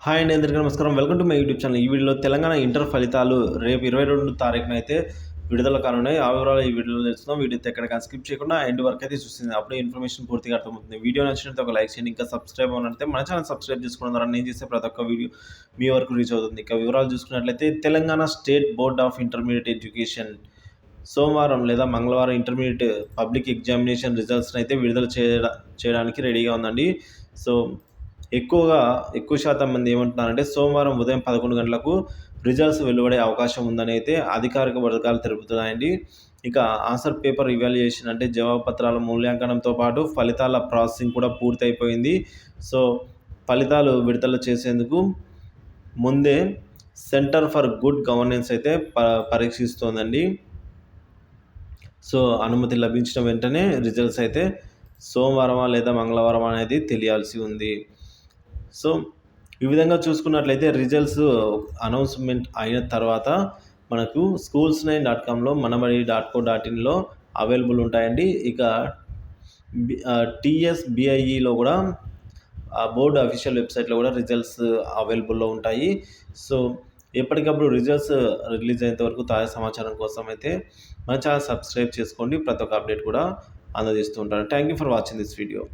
Hi అండి, అందరికీ నమస్కారం. Welcome to my YouTube channel. ఈ వీడియోలో తెలంగాణ ఇంటర్ ఫలితాలు రేపు 22 తారీఖున అయితే విడుదల కానున్నాయి. ఆ వివరాలు ఈ వీడియోలో తెలుసుకుందాం. వీడియో ఎక్కడికైనా స్కిప్ చేయకుండా ఎండ్ వరకు అయితే చూస్తుంది. అప్పుడే ఇన్ఫర్మేషన్ పూర్తిగా అర్థమవుతుంది. వీడియో నచ్చినట్లయితే ఒక లైక్ చేయండి. ఇంకా సబ్స్క్రైబ్ అవ్వనంటే మన ఛానల్ సబ్స్క్రైబ్ చేసుకోవడం ద్వారా నేను చేసే ప్రతి ఒక్క వీడియో మీ వరకు రీచ్ అవుతుంది. ఇక వివరాలు చూసుకున్నట్లయితే Telangana state board of intermediate education సోమవారం లేదా మంగళవారం ఇంటర్మీడియట్ పబ్లిక్ ఎగ్జామినేషన్ రిజల్ట్స్ని అయితే విడుదల చేయడానికి రెడీగా ఉందండి. సో ఎక్కువ శాతం మంది ఏమంటున్నారంటే సోమవారం ఉదయం 11 గంటలకు రిజల్ట్స్ వెలువడే అవకాశం ఉందని అయితే అధికారిక వర్గాలు తెలుపుతున్నాయండి. ఇక ఆన్సర్ పేపర్ ఇవాల్యుయేషన్ అంటే జవాబు పత్రాల మూల్యాంకనంతో పాటు ఫలితాల ప్రాసెసింగ్ కూడా పూర్తయిపోయింది. సో ఫలితాలు విడుదల చేసేందుకు ముందే సెంటర్ ఫర్ గుడ్ గవర్నెన్స్ అయితే పరీక్షిస్తోందండి. సో అనుమతి లభించిన వెంటనే రిజల్ట్స్ అయితే సోమవారమా లేదా మంగళవారం అనేది తెలియాల్సి ఉంది. సో ఈ విధంగా చూసుకున్నట్లయితే రిజల్ట్స్ అనౌన్స్మెంట్ అయిన తర్వాత మనకు schools9.comలో manabadi.co.inలో అవైలబుల్ ఉంటాయండి. ఇక TSBIEలో కూడా బోర్డు అఫీషియల్ వెబ్సైట్లో కూడా రిజల్ట్స్ అవైలబుల్లో ఉంటాయి. సో ఎప్పటికప్పుడు రిజల్ట్స్ రిలీజ్ అయ్యేంత వరకు తాజా సమాచారం కోసం అయితే మన ఛానల్ సబ్స్క్రైబ్ చేసుకోండి. ప్రతి ఒక్క అప్డేట్ కూడా అందజేస్తూ ఉంటాను. Thank you for watching this video.